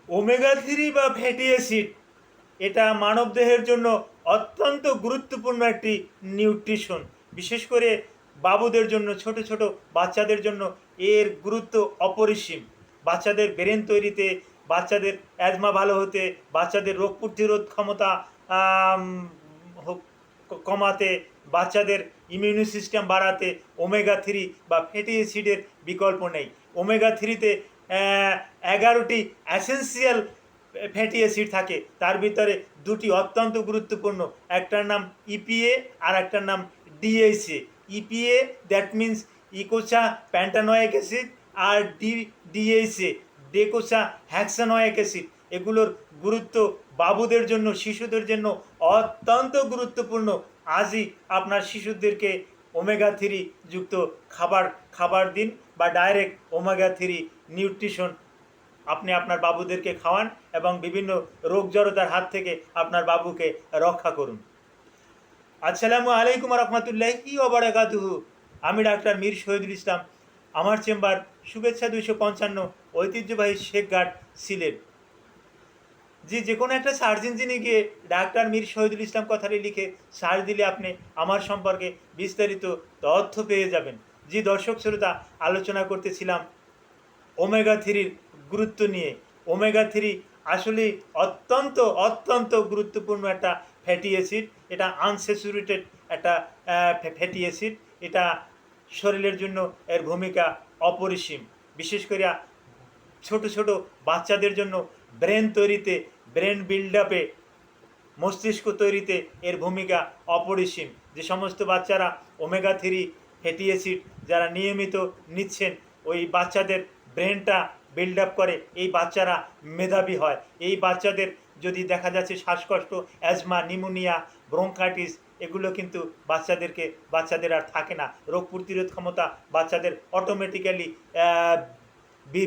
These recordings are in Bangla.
ওমেগা থ্রি বা ফ্যাটি অ্যাসিড এটা মানবদেহের জন্য অত্যন্ত গুরুত্বপূর্ণ একটি নিউট্রিশন। বিশেষ করে বাবুদের জন্য, ছোট ছোট বাচ্চাদের জন্য এর গুরুত্ব অপরিসীম। বাচ্চাদের ব্রেন তৈরিতে, বাচ্চাদের অ্যাজমা ভালো হতে, বাচ্চাদের রোগ প্রতিরোধ ক্ষমতা আম, কমাতে, বাচ্চাদের ইমিউনি সিস্টেম বাড়াতে ওমেগা থ্রি বা ফ্যাটি অ্যাসিডের বিকল্প নেই। ওমেগা থ্রিতে 11টি অ্যাসেন্সিয়াল ফ্যাটি অ্যাসিড থাকে, তার ভিতরে দুটি অত্যন্ত গুরুত্বপূর্ণ, একটার নাম ইপিএ আর একটার নাম DSA. EPA that means eicosapentaenoic acid, আর ডিএসএ ডেকোসা হ্যাক্সানোয়িক অ্যাসিড। এগুলোর গুরুত্ব বাবুদের জন্য, শিশুদের জন্য অত্যন্ত গুরুত্বপূর্ণ। আজই আপনার শিশুদেরকে ওমেগা থ্রি যুক্ত খাবার খাবার দিন, বা ডাইরেক্ট ওমেগা থ্রি নিউট্রিশন আপনি আপনার বাবুদেরকে খাওয়ান এবং বিভিন্ন রোগ জড়তার হাত থেকে আপনার বাবুকে রক্ষা করুন। আসসালামু আলাইকুম রহমতুল্লাহি ওয়া বারাকাতুহু। আমি ডাক্তার মীর শহীদুল ইসলাম। আমার চেম্বার শুভেচ্ছা 255, ঐতিহ্যবাহী শেখ ঘাট, সিলেট। যে কোনো একটা সার্চ ইঞ্জিনে গিয়ে ডাক্তার মীর শহীদুল ইসলাম কথাটি লিখে সার্চ দিলে আপনি আমার সম্পর্কে বিস্তারিত তথ্য পেয়ে যাবেন। দর্শক শ্রোতা, আলোচনা করতেছিলাম ওমেগা থ্রির গুরুত্ব নিয়ে। ওমেগা থ্রি আসলে অত্যন্ত অত্যন্ত গুরুত্বপূর্ণ একটা ফ্যাটি অ্যাসিড। এটা আনস্যাচুরেটেড একটা ফ্যাটি অ্যাসিড। এটা শরীরের জন্য এর ভূমিকা অপরিসীম। বিশেষ করে ছোট ছোট বাচ্চাদের জন্য ব্রেন তৈরিতে, ব্রেন বিল্ড আপে, মস্তিষ্ক তৈরিতে এর ভূমিকা অপরিসীম। যে সমস্ত বাচ্চারা ওমেগা থ্রি ফ্যাটি অ্যাসিড যারা নিয়মিত নিচ্ছেন, ওই বাচ্চাদের ব্রেনটা বিল্ড আপ করে, এই বাচ্চারা মেধাবী হয়। এই বাচ্চাদের যদি দেখা যাচ্ছে শ্বাসকষ্ট, অ্যাজমা, নিউমোনিয়া, ব্রঙ্কাইটিস, এগুলো কিন্তু বাচ্চাদের আর থাকে না। রোগ প্রতিরোধ ক্ষমতা বাচ্চাদের অটোমেটিক্যালি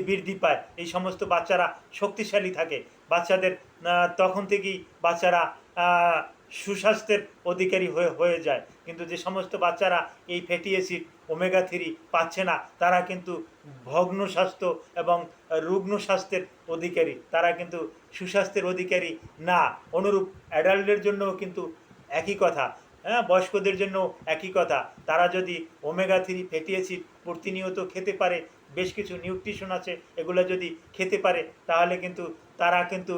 বৃদ্ধি পায়। এই সমস্ত বাচ্চারা শক্তিশালী থাকে। বাচ্চাদের তখন থেকেই বাচ্চারা সুস্বাস্থ্যের অধিকারী হয়ে যায়। কিন্তু যে সমস্ত বাচ্চারা এই ফ্যাটি অ্যাসিড ওমেগা থ্রি পাচ্ছে না, তারা কিন্তু ভগ্ন স্বাস্থ্য এবং রুগ্ন স্বাস্থ্যের অধিকারী, তারা কিন্তু সুস্বাস্থ্যের অধিকারী না। অনুরূপ অ্যাডাল্টের জন্যও কিন্তু একই কথা, হ্যাঁ, বয়স্কদের জন্য একই কথা। তারা যদি ওমেগা থ্রি ফ্যাটি অ্যাসিড প্রতিনিয়ত খেতে পারে, বেশ কিছু নিউট্রিশন আছে, এগুলো যদি খেতে পারে, তাহলে কিন্তু তারা কিন্তু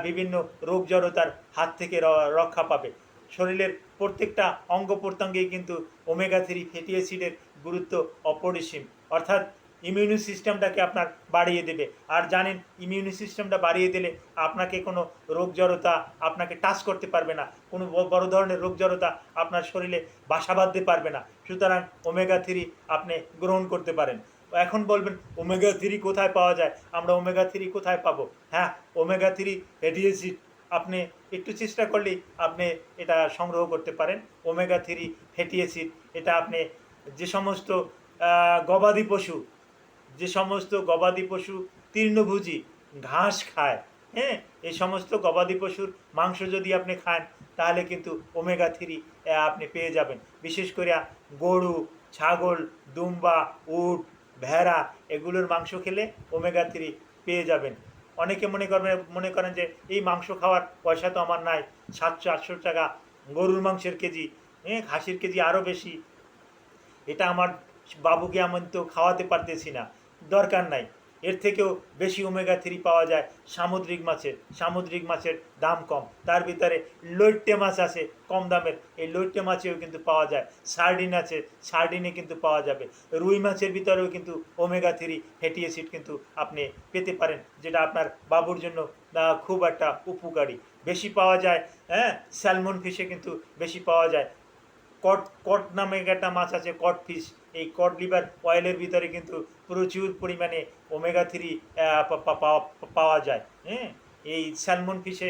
বিভিন্ন রোগ জড়তার হাত থেকে রক্ষা পাবে। শরীরের প্রত্যেকটা অঙ্গ প্রত্যঙ্গেই কিন্তু ওমেগা থ্রি ফ্যাটি অ্যাসিডের গুরুত্ব অপরিসীম। অর্থাৎ ইমিউনি সিস্টেমটাকে আপনার বাড়িয়ে দেবে। আর জানেন, ইমিউনি সিস্টেমটা বাড়িয়ে দিলে আপনাকে কোনো রোগ জড়তা আপনাকে টাচ করতে পারবে না, কোনো বড় ধরনের রোগ জড়তা আপনার শরীরে বাসা বাঁধতে পারবে না। সুতরাং ওমেগা থ্রি আপনি গ্রহণ করতে পারেন। এখন বলবেন ওমেগা থ্রি কোথায় পাওয়া যায়, আমরা ওমেগা থ্রি কোথায় পাবো? হ্যাঁ, ওমেগা থ্রি ফ্যাটি অ্যাসিড আপনি একটু চেষ্টা করলেই আপনি এটা সংগ্রহ করতে পারেন। ওমেগা থ্রি ফ্যাটি অ্যাসিড এটা আপনি যে সমস্ত গবাদি পশু, তৃণভোজী, ঘাস খায়, হ্যাঁ, এই সমস্ত গবাদি পশুর মাংস যদি আপনি খান, তাহলে কিন্তু ওমেগা থ্রি আপনি পেয়ে যাবেন। বিশেষ করে গরু, ছাগল, দুম্বা, উট, ভেড়া, এগুলোর মাংস খেলে ওমেগা থ্রি পেয়ে যাবেন। অনেকে মনে করেন যে এই মাংস খাওয়ার পয়সা তো আমার নাই, 700-800 টাকা গরুর মাংসের কেজি, হ্যাঁ, খাসির কেজি আরও বেশি, এটা আমার বাবুকে আমি তো খাওয়াতে পারতেছি না। দরকার নাই, এর থেকেও বেশি ওমেগা থ্রি পাওয়া যায় সামুদ্রিক মাছের দাম কম। তার ভিতরে লইট্টে মাছ আছে কম দামের, এই লইট্টে মাছেও কিন্তু পাওয়া যায়। সার্ডিন আছে, সার্ডিনে কিন্তু পাওয়া যাবে। রুই মাছের ভিতরেও কিন্তু ওমেগা থ্রি ফ্যাটি অ্যাসিড কিন্তু আপনি পেতে পারেন, যেটা আপনার বাবুর জন্য খুব একটা উপকারী। বেশি পাওয়া যায়, হ্যাঁ, স্যালমন ফিশে কিন্তু বেশি পাওয়া যায়। কড কড নামে একটা মাছ আছে, কড ফিশ। এই কড লিভার অয়েলের ভিতরে কিন্তু প্রচুর পরিমাণে ওমেগা থ্রি পাওয়া যায়। হ্যাঁ, এই স্যালমন ফিশে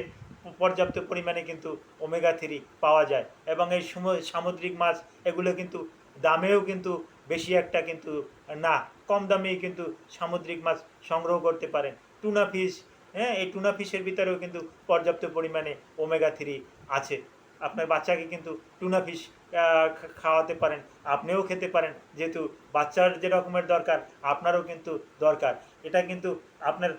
পর্যাপ্ত পরিমাণে কিন্তু ওমেগা থ্রি পাওয়া যায়। এবং এই সামুদ্রিক মাছ, এগুলো কিন্তু দামেও কিন্তু বেশি একটা কিন্তু না, কম দামেই কিন্তু সামুদ্রিক মাছ সংগ্রহ করতে পারেন। টুনা ফিশ, হ্যাঁ, এই টুনা ফিশের ভিতরেও কিন্তু পর্যাপ্ত পরিমাণে ওমেগা থ্রি আছে। আপনার বাচ্চাকে কিন্তু টুনা ফিশ খাওয়াতে পারেন, আপনিও খেতে পারেন। যেহেতু বাচ্চার যে রকমের দরকার, আপনারও কিন্তু দরকার। এটা কিন্তু আপনার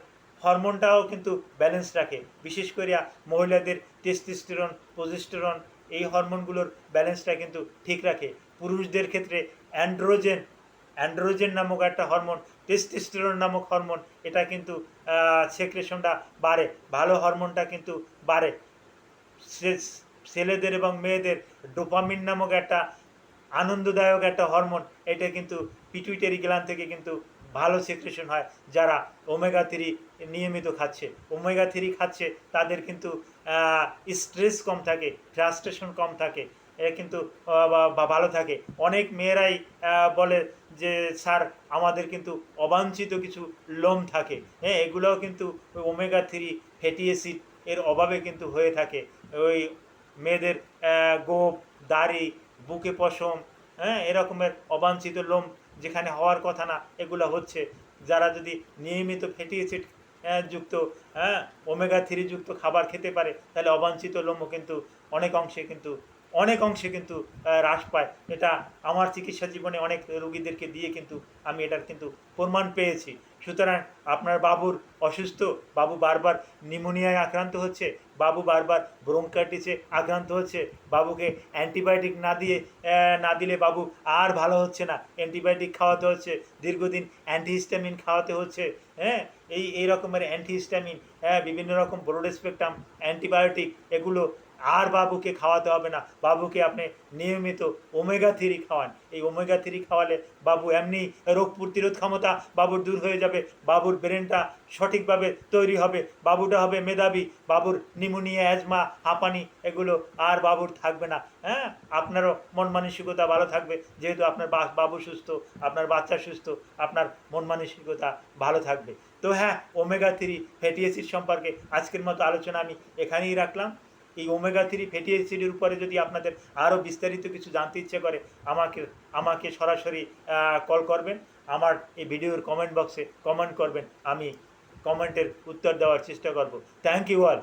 হরমোনটাও কিন্তু ব্যালেন্স রাখে। বিশেষ করে মহিলাদের টেস্টোস্টেরন, প্রোজেস্টেরন এই হরমোনগুলোর ব্যালেন্সটা কিন্তু ঠিক রাখে। পুরুষদের ক্ষেত্রে অ্যান্ড্রোজেন অ্যান্ড্রোজেন নামক একটা হরমোন, টেস্টোস্টেরন নামক হরমোন, এটা কিন্তু সেক্রেশনটা বাড়ে, ভালো হরমোনটা কিন্তু বাড়ে। ছেলেদের এবং মেয়েদের ডোপামিন নামক একটা আনন্দদায়ক একটা হরমোন, এটা কিন্তু পিটুইটারি গ্ল্যান্ড থেকে কিন্তু ভালো সেক্রেশন হয়। যারা ওমেগা 3 নিয়মিত খাচ্ছে, ওমেগা 3 খাচ্ছে, তাদের কিন্তু স্ট্রেস কম থাকে, ফ্রাস্ট্রেশন কম থাকে, এরা কিন্তু ভালো থাকে। অনেক মেয়েরাই বলে যে স্যার আমাদের কিন্তু অবাঞ্ছিত কিছু লোম থাকে, হ্যাঁ, এগুলোও কিন্তু ওমেগা 3 ফ্যাটি অ্যাসিড এর অভাবে কিন্তু হয়ে থাকে। ওই মেয়েদের গোঁফ, দাড়ি, বুকে পশম, হ্যাঁ, এরকমের অবাঞ্ছিত লোম যেখানে হওয়ার কথা না, এগুলো হচ্ছে। যারা যদি নিয়মিত ফ্যাটি অ্যাসিড যুক্ত, হ্যাঁ, ওমেগা 3 যুক্ত খাবার খেতে পারে, তাহলে অবাঞ্ছিত লোমও কিন্তু অনেক অংশে কিন্তু হ্রাস পায়। এটা আমার চিকিৎসা জীবনে অনেক রোগীদেরকে দিয়ে কিন্তু আমি এটার কিন্তু প্রমাণ পেয়েছি। সুতরাং আপনার বাবুর অসুস্থ, বাবু বারবার নিউমোনিয়ায় আক্রান্ত হচ্ছে, বাবু বারবার ব্রঙ্কাইটিসে আক্রান্ত হচ্ছে, বাবুকে অ্যান্টিবায়োটিক না দিলে বাবু আর ভালো হচ্ছে না, অ্যান্টিবায়োটিক খাওয়াতে হচ্ছে, দীর্ঘদিন অ্যান্টিহিস্টামিন খাওয়াতে হচ্ছে, হ্যাঁ, এই রকমের অ্যান্টিহিস্টামিন, হ্যাঁ, বিভিন্ন রকম ব্রড স্পেকট্রাম অ্যান্টিবায়োটিক, এগুলো আর বাবুকে খাওয়াতে হবে না। বাবুকে আপনি নিয়মিত ওমেগা 3 খাওয়ান। এই ওমেগা 3 খাওয়ালে বাবু এমনি রোগ প্রতিরোধ ক্ষমতা বাবুর দূর হয়ে যাবে, বাবুর ব্রেনটা সঠিকভাবে তৈরি হবে, বাবুটা হবে মেধাবী, বাবুর নিউমোনিয়া, অ্যাজমা, হাঁপানি এগুলো আর বাবুর থাকবে না। হ্যাঁ, আপনারও মন মানসিকতা ভালো থাকবে, যেহেতু আপনার বাবু সুস্থ, আপনার বাচ্চা সুস্থ, আপনার মন মানসিকতা ভালো থাকবে। তো হ্যাঁ, ওমেগা 3 ফ্যাটি অ্যাসিড সম্পর্কে আজকের মতো আলোচনা আমি এখানেই রাখলাম। এই ওমেগা 3 ফ্যাটি অ্যাসিডের উপরে যদি আপনাদের আরও বিস্তারিত কিছু জানতে ইচ্ছে করে, আমাকে আমাকে সরাসরি কল করবেন, আমার এই ভিডিওর কমেন্ট বক্সে কমেন্ট করবেন, আমি কমেন্টের উত্তর দেওয়ার চেষ্টা করব। Thank you all.